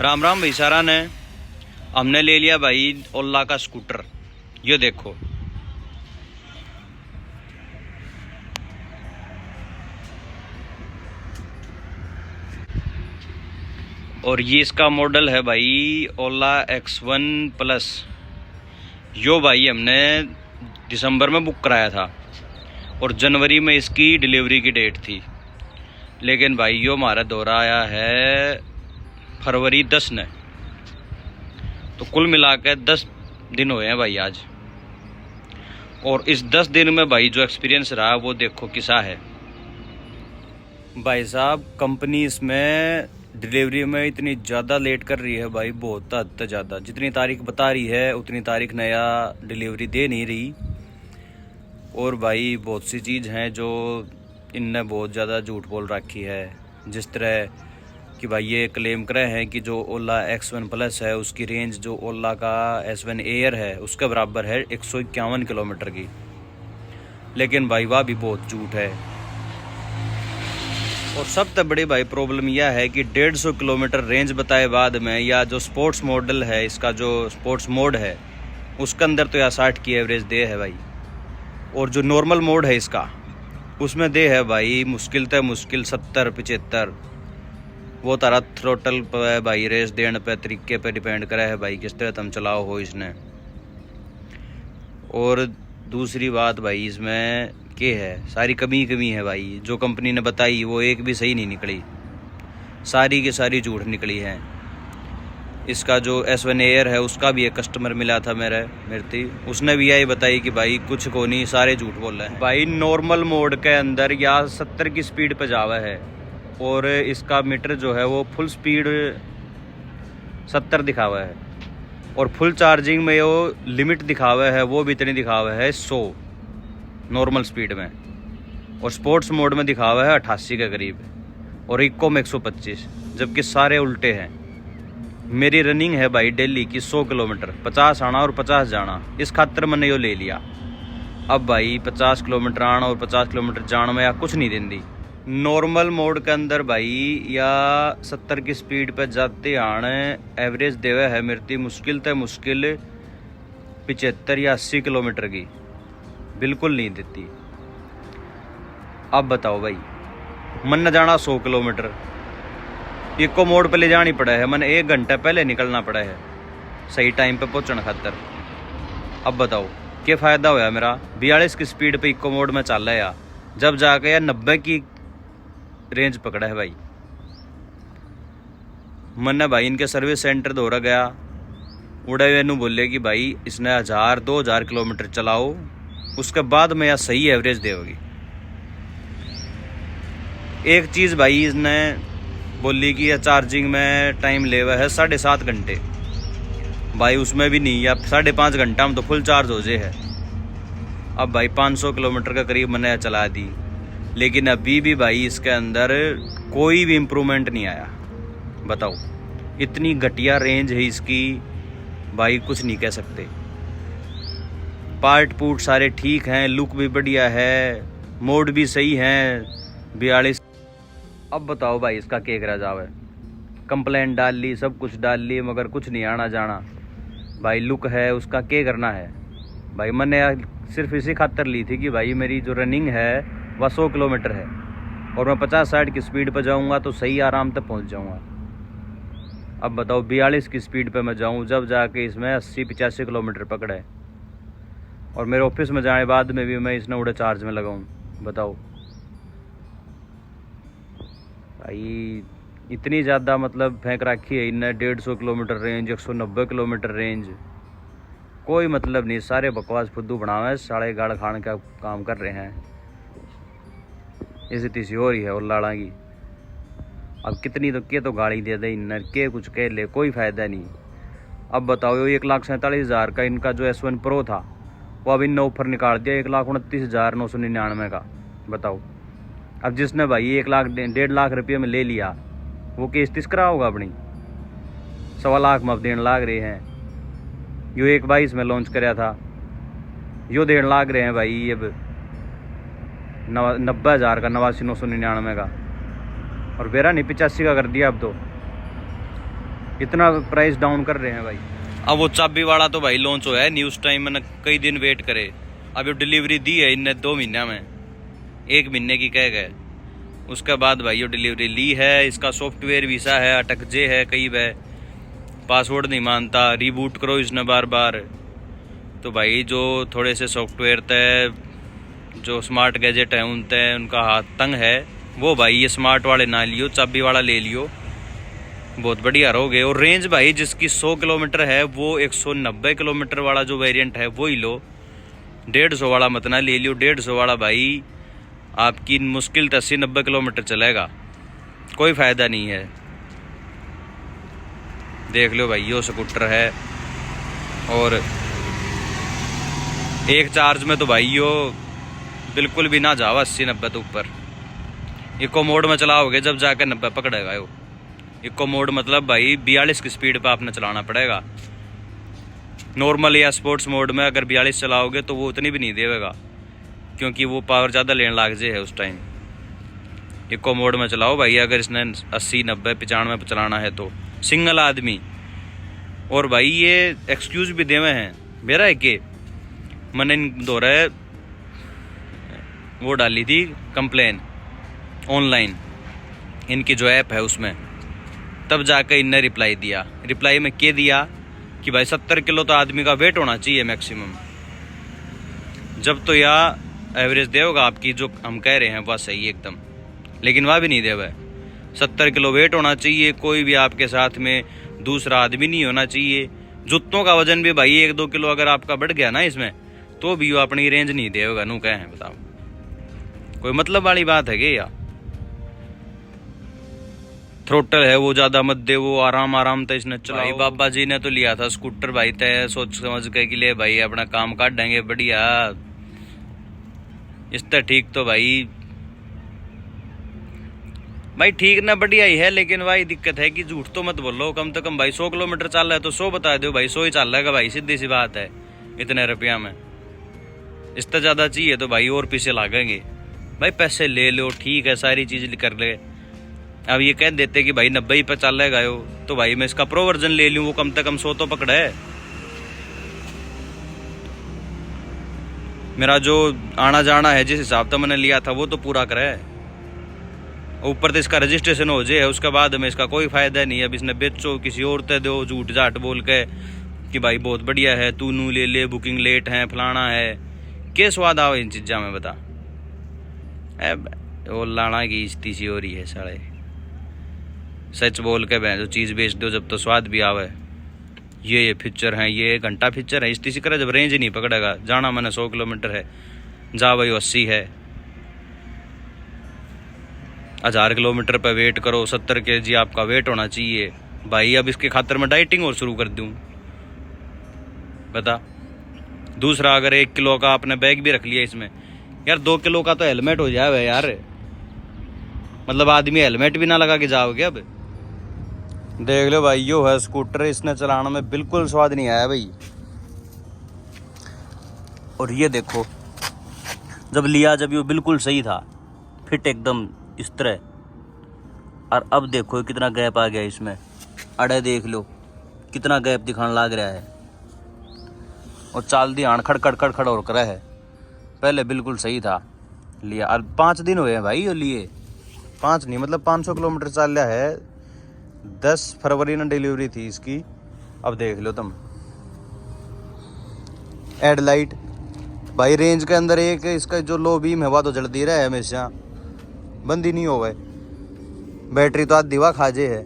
राम राम भाई सारा ने हमने ले लिया भाई ओला का स्कूटर। ये देखो, और ये इसका मॉडल है भाई ओला X1 प्लस। यो भाई हमने दिसंबर में बुक कराया था और जनवरी में इसकी डिलीवरी की डेट थी, लेकिन भाई यो हमारा दौरा आया है फरवरी 10 ने। तो कुल मिलाकर 10 दिन हुए हैं भाई आज। और इस 10 दिन में भाई जो एक्सपीरियंस रहा वो देखो किसा है भाई साहब। कंपनी इसमें डिलीवरी में इतनी ज़्यादा लेट कर रही है भाई, बहुत हद तक ज़्यादा। जितनी तारीख बता रही है उतनी तारीख नया डिलीवरी दे नहीं रही। और भाई बहुत सी चीज़ हैं जो इनने बहुत ज़्यादा झूठ बोल रखी है। जिस तरह कि भाई ये क्लेम करे हैं कि जो ओला X1 प्लस है उसकी रेंज जो ओला का S1 एयर है उसके बराबर है 151 किलोमीटर की, लेकिन भाई वह भी बहुत झूठ है। और सबसे बड़ी भाई प्रॉब्लम यह है कि 150 किलोमीटर रेंज बताए बाद में, या जो स्पोर्ट्स मॉडल है इसका, जो स्पोर्ट्स मोड है उसके अंदर तो या 60 की एवरेज दे है भाई। और जो नॉर्मल मोड है इसका उसमें दे है भाई मुश्किल से मुश्किल 70-75। वो तारा थ्रोटल पे भाई रेस देने पे तरीके पे डिपेंड करे है भाई किस तरह तुम चलाओ हो इसने। और दूसरी बात भाई इसमें क्या है, सारी कमी है भाई। जो कंपनी ने बताई वो एक भी सही नहीं निकली, सारी की सारी झूठ निकली है। इसका जो S1 एयर है उसका भी एक कस्टमर मिला था मेरे थी, उसने भी यही बताई कि भाई कुछ को नहीं, सारे झूठ बोल रहे हैं भाई। नॉर्मल मोड के अंदर या 70 की स्पीड पे जावा है और इसका मीटर जो है वो फुल स्पीड 70 दिखावा है, और फुल चार्जिंग में वो लिमिट दिखावा है वो भी इतनी दिखावा है 100 नॉर्मल स्पीड में, और स्पोर्ट्स मोड में दिखावा है 88 के करीब, और इको में 125, जबकि सारे उल्टे हैं। मेरी रनिंग है भाई डेली की 100 किलोमीटर, 50 आना और 50 जाना, इस खातर मैंने यो ले लिया। अब भाई 50 किलोमीटर आना और 50 किलोमीटर जाना में या कुछ नहीं देंदी। नॉर्मल मोड के अंदर भाई या 70 की स्पीड पे जाते आने एवरेज देवे है मेरी मुश्किल से मुश्किल 75 या 80 किलोमीटर की, बिल्कुल नहीं देती। अब बताओ भाई, मन न जाना 100 किलोमीटर, इको मोड पे ले जानी पड़ा है, मन 1 घंटा पहले निकलना पड़ा है सही टाइम पे पहुंचने खातर। अब बताओ क्या फ़ायदा होया मेरा 42 की स्पीड पे इको मोड में चल रहा है, जब जाके यार 90 की रेंज पकड़ा है भाई। मैंने भाई इनके सर्विस सेंटर दौरा गया, उड़े हुए बोले कि भाई इसने 1000-2000 किलोमीटर चलाओ उसके बाद में या सही एवरेज देगी। एक चीज़ भाई इसने बोली कि यह चार्जिंग में टाइम ले हुआ है 7.5 घंटे, भाई उसमें भी नहीं, या 5.5 घंटा में तो फुल चार्ज हो जाए है। अब भाई 500 किलोमीटर का करीब मैंने चला दी, लेकिन अभी भी भाई इसके अंदर कोई भी इम्प्रूवमेंट नहीं आया। बताओ, इतनी घटिया रेंज है इसकी भाई, कुछ नहीं कह सकते। पार्ट पूट सारे ठीक हैं, लुक भी बढ़िया है, मोड भी सही है 42। अब बताओ भाई इसका क्या करा जावे, कंप्लेंट डाल ली, सब कुछ डाल ली, मगर कुछ नहीं आना जाना भाई। लुक है उसका क्या करना है भाई। मैंने सिर्फ इसी खातर ली थी कि भाई मेरी जो रनिंग है वह 100 किलोमीटर है और मैं 50-60 की स्पीड पर जाऊंगा तो सही आराम तक पहुंच जाऊंगा। अब बताओ 42 की स्पीड पे मैं जाऊं, जब जाके इसमें 80-85 किलोमीटर पकड़े, और मेरे ऑफिस में जाने बाद में भी मैं इसने उड़े चार्ज में लगाऊं। बताओ भाई, इतनी ज़्यादा मतलब फेंक रखी है इनने, 150 किलोमीटर रेंज, 190 किलोमीटर रेंज, कोई मतलब नहीं। सारे बकवास फुद्दू बनावे, साढ़े गाड़ खान का काम कर रहे हैं। इसी तीसी हो रही है उल्लाड़ा की। अब कितनी तो के तो गाड़ी दे दे इनर के, कुछ कह ले, कोई फ़ायदा नहीं। अब बताओ 1,47,000 का इनका जो S1 प्रो था वो अब इनने ऑफर निकाल दिया 1,29,999 का। बताओ, अब जिसने भाई 1,00,000-1.5 लाख रुपये में ले लिया वो केस तिस्करा होगा अपनी, 1.25 लाख में अब देने लाग रहे हैं। यो 1,22 में लॉन्च कराया था, यो देने लाग रहे हैं भाई अब 90,000 का, 89,999 का, और बेरा नहीं 85 का कर दिया अब तो। इतना प्राइस डाउन कर रहे हैं भाई। अब वो चाबी वाला तो भाई लॉन्च हुआ है न्यूज़ टाइम, मैंने कई दिन वेट करे। अब ये डिलीवरी दी है इनने 2 महीने में, 1 महीने की कह गए। उसके बाद भाई ये डिलीवरी ली है। इसका सॉफ्टवेयर वीसा है, अटक जे है कई बार, पासवर्ड नहीं मानता, रीबूट करो इसने बार बार। तो भाई जो थोड़े से सॉफ्टवेयर तय जो स्मार्ट गैजेट है उन तय उनका हाथ तंग है, वो भाई ये स्मार्ट वाले ना लियो, चाबी वाला ले लियो, बहुत बढ़िया रहोगे। और रेंज भाई जिसकी 100 किलोमीटर है वो 190 किलोमीटर वाला जो वेरिएंट है वो ही लो, 150 वाला मत ना ले लियो। 150 वाला भाई आपकी मुश्किल 80-90 किलोमीटर चलेगा, कोई फ़ायदा नहीं है। देख लो भाई यो स्कूटर है, और एक चार्ज में तो भाई यो बिल्कुल भी ना जाओ 80-90 तो ऊपर। इको मोड में चलाओगे जब जाकर 90 पकड़ेगा यो। इको मोड मतलब भाई 42 की स्पीड पे आपने चलाना पड़ेगा। नॉर्मल या स्पोर्ट्स मोड में अगर 42 चलाओगे तो वो उतनी भी नहीं देगा, क्योंकि वो पावर ज़्यादा लेने लाग जे है उस टाइम। इको मोड में चलाओ भाई अगर इसने 80-90 95 पे चलाना है तो, सिंगल आदमी। और भाई ये एक्सक्यूज़ भी देवे हैं मेरा है कि मैंने दोहरा वो डाली थी कंप्लेन ऑनलाइन, इनकी जो ऐप है उसमें, तब जाकर इनने रिप्लाई दिया। रिप्लाई में क्या दिया कि भाई 70 किलो तो आदमी का वेट होना चाहिए मैक्सिमम, जब तो या एवरेज देगा आपकी जो हम कह रहे हैं वह सही एकदम, लेकिन वह भी नहीं दे भाई। 70 किलो वेट होना चाहिए, कोई भी आपके साथ में दूसरा आदमी नहीं होना चाहिए। जूतों का वजन भी भाई 1-2 किलो अगर आपका बढ़ गया ना इसमें, तो भी वो अपनी रेंज नहीं देगा। नू कहे हैं बताओ, कोई मतलब वाली बात है कि या थ्रोटल है वो ज्यादा मत दे, वो आराम आराम तो इसने चला। भाई बाबा जी ने तो लिया था स्कूटर भाई तय सोच समझ के कि ले भाई अपना काम काट देंगे बढ़िया, इस तरह ठीक तो भाई ठीक ना बढ़िया ही है, लेकिन भाई दिक्कत है कि झूठ तो मत बोलो। कम से कम भाई 100 किलोमीटर चल रहा है तो 100 बता दो भाई, 100 ही चल रहा है भाई, सीधी सी बात है इतने रुपया में। इससे ज़्यादा चाहिए तो भाई और पीछे लागेंगे भाई, पैसे ले लो ठीक है सारी चीज़ कर ले। अब ये कह देते कि भाई 90 पे चल रहा हो तो भाई मैं इसका प्रो वर्जन ले लूँ, वो कम से कम 100 तो पकड़ा है। मेरा जो आना जाना है जिस हिसाब से मैंने लिया था वो तो पूरा करा है, ऊपर तो इसका रजिस्ट्रेशन हो जाए, उसके बाद में इसका कोई फायदा नहीं। अब इसने बेचो किसी और ते दो झूठ झाट बोल के कि भाई बहुत बढ़िया है, तू नू ले ले, बुकिंग लेट है फलाना है, क्या स्वाद आओ इन चीज़ा में बता। वो लाना की इस्ती सी हो रही है साले, सच बोल के जो चीज़ बेच दो जब तो स्वाद भी आवे। ये फीचर है, ये घंटा फीचर है, इस करा जब रेंज नहीं पकड़ेगा। जाना मैंने 100 किलोमीटर है, जा भाई 80 है, 1000 किलोमीटर पे वेट करो, 70 kg आपका वेट होना चाहिए भाई। अब इसके खातर मैं डाइटिंग और शुरू कर दूं बता। दूसरा अगर 1 किलो का आपने बैग भी रख लिया इसमें, यार 2 किलो का तो हेलमेट हो जाए यार, मतलब आदमी हेलमेट भी ना लगा के जाओगे। अब देख लो भाई यो है स्कूटर, इसने चलाने में बिल्कुल स्वाद नहीं आया भाई। और ये देखो जब लिया जब ये बिल्कुल सही था, फिट एकदम इस तरह, और अब देखो कितना गैप आ गया इसमें। अड़े देख लो कितना गैप दिखाने लग रहा है, और चाल ध्यान खड़खड़ खड़खड़ और करा है। पहले बिल्कुल सही था लिया, और 5 दिन हुए हैं भाई ये लिए, 5 नहीं मतलब 500 किलोमीटर चल रहा है। 10 फरवरी ने डिलीवरी थी इसकी। अब देख लो तुम, हेडलाइट भाई रेंज के अंदर एक इसका जो लो बीम है वह तो जलती रहा है हमेशा, बंद ही नहीं हो गए। बैटरी तो आज दीवा खाजे है।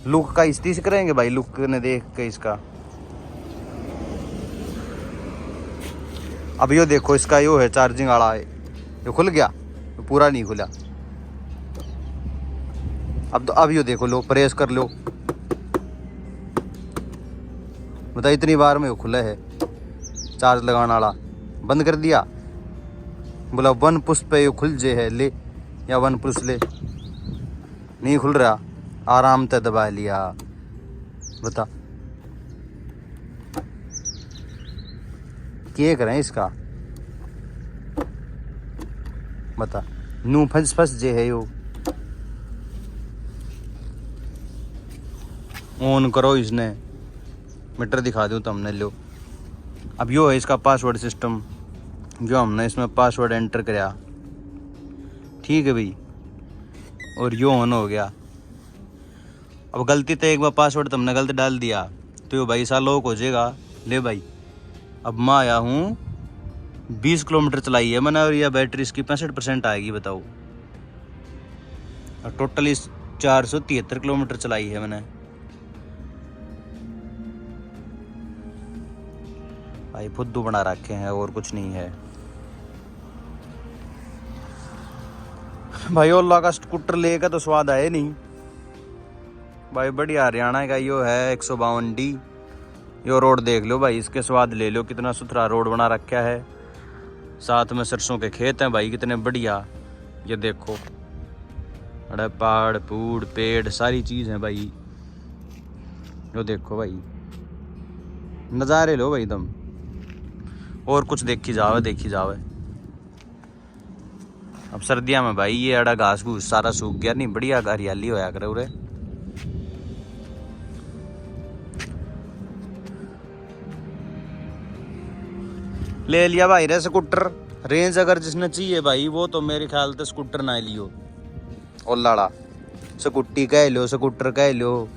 लुक का इस्ती से करेंगे भाई, लुक ने देख के इसका। अब यो देखो इसका यो है चार्जिंग वाला है, ये खुल गया, पूरा नहीं खुला। अब यो देखो लो, प्रेस कर लो, बता इतनी बार में वो खुला है। चार्ज लगाने वाला बंद कर दिया, बोला 1 पुश पे ये खुल जे है ले, या 1 पुश ले, नहीं खुल रहा, आराम से दबा लिया। बता क्या करें इसका, बता नू फंस जे है यो। ऑन करो इसने, मीटर दिखा दूँ तो हमने लो। अब यो है इसका पासवर्ड सिस्टम, जो हमने इसमें पासवर्ड एंटर कराया, ठीक है भाई, और यो ऑन हो गया। अब गलती तो एक बार पासवर्ड तुमने गलत डाल दिया तो यो भाई सा लॉक हो जाएगा। ले भाई, अब मैं आया हूँ 20 किलोमीटर चलाई है मैंने, और यह बैटरी इसकी 65% आएगी बताओ। और टोटली 473 किलोमीटर चलाई है मैंने भाई, फुद्दू बना रखे हैं और कुछ नहीं है भाई। ओला का स्कूटर लेकर तो स्वाद आए नहीं भाई, बढ़िया हरियाणा का यो है 152D। यो रोड देख लो भाई, इसके स्वाद ले लो, कितना सुथरा रोड बना रखा है, साथ में सरसों के खेत हैं भाई, कितने बढ़िया। ये देखो, अरे पहाड़ पूड़ पेड़ सारी चीज़ हैं भाई। यो देखो भाई, नज़ारे लो भाई तुम, और कुछ देखी जावे। अब सर्दियाँ में भाई ये अड़ा घास घूस सारा सूख गया, नहीं बढ़िया हरियाली होया करे उरे। ले लिया भाई रे स्कूटर। रेंज अगर जिसने चाहिए भाई वो तो मेरे ख्याल से स्कूटर ना लियो, ओलाड़ा स्कूटी कह लो, स्कूटर कह लो।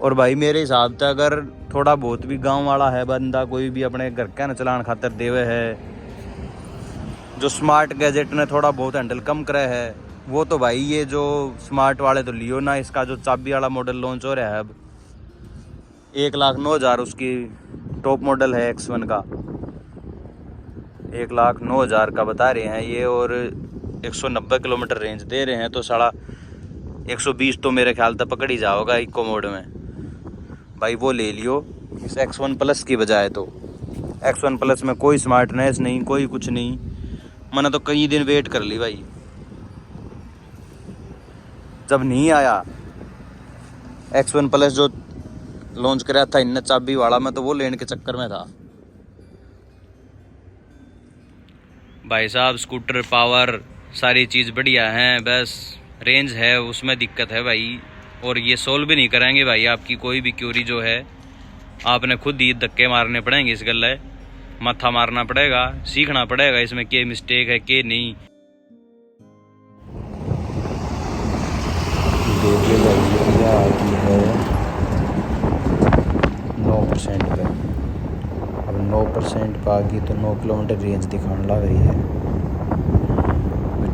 और भाई मेरे हिसाब से अगर थोड़ा बहुत भी गांव वाला है बंदा, कोई भी अपने घर का न चलान खातर देवे है, जो स्मार्ट गैजेट ने थोड़ा बहुत हैंडल कम करे है, वो तो भाई ये जो स्मार्ट वाले तो लियो ना। इसका जो चाबी वाला मॉडल लॉन्च हो रहा है अब, 1,09,000 उसकी टॉप मॉडल है X1 का, 1,09,000 का बता रहे हैं ये, और 190 किलोमीटर रेंज दे रहे हैं, तो साढ़ा 120 तो मेरे ख्याल तक पकड़ ही जाओगा इको मोड में भाई। वो ले लियो इस X1 प्लस की बजाय। तो X1 प्लस में कोई स्मार्टनेस नहीं, कोई कुछ नहीं। मैंने तो कई दिन वेट कर ली भाई, जब नहीं आया X1 प्लस जो लॉन्च कराया था इनने चाबी वाला, मैं तो वो लेने के चक्कर में था भाई साहब। स्कूटर पावर सारी चीज़ बढ़िया हैं, बस रेंज है उसमें दिक्कत है भाई। और ये सोल्व भी नहीं कराएंगे भाई आपकी कोई भी क्यूरी जो है, आपने खुद ही धक्के मारने पड़ेंगे इस गले, माथा मारना पड़ेगा, सीखना पड़ेगा इसमें क्या मिस्टेक है क्या नहीं। देखिए भाई ये आती है 9% पे, अब 9% पे आ गई तो 9 किलोमीटर रेंज दिखाने लग रही है।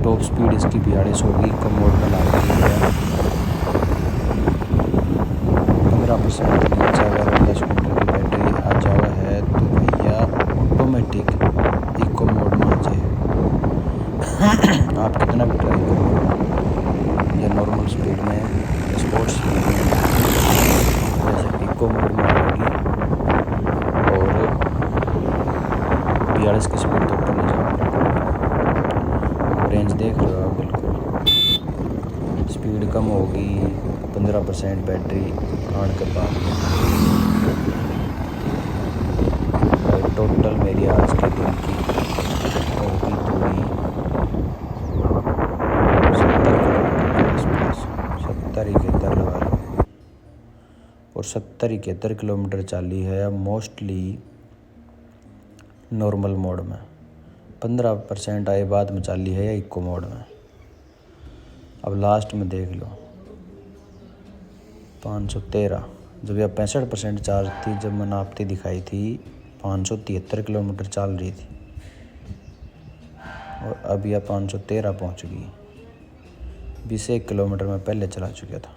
टॉप स्पीड इसकी 42 होगी, कम मोड में ला रही है। 15% नीचे अगर स्कूटर की बैटरी आ जावा है तो भैया ऑटोमेटिक इको मोड में आ जाए। आप कितना भी ट्राई करो, या नॉर्मल स्पीड में, स्पोर्ट्स स्पीड में, जैसे इको मोड में आएगी, और 42 की स्पीड तो ऊपर नहीं जाएगा। रेंज देख रहे हो आप, बिल्कुल स्पीड कम होगी 15% बैटरी आने के बाद। टोटल मेरी आज के दिन की होगी दूरी 70 किलोमीटर, 70-71 लगा लो, और 70-71 किलोमीटर चाली है मोस्टली नॉर्मल मोड में। 15% आए बाद में चाली है या इको मोड में। अब लास्ट में देख लो 513, जब यह 65% चार्ज थी, जब मैंने नापती दिखाई थी 573 किलोमीटर चल रही थी, और अब यह 513 पहुंच गई। 21 किलोमीटर में पहले चला चुका था।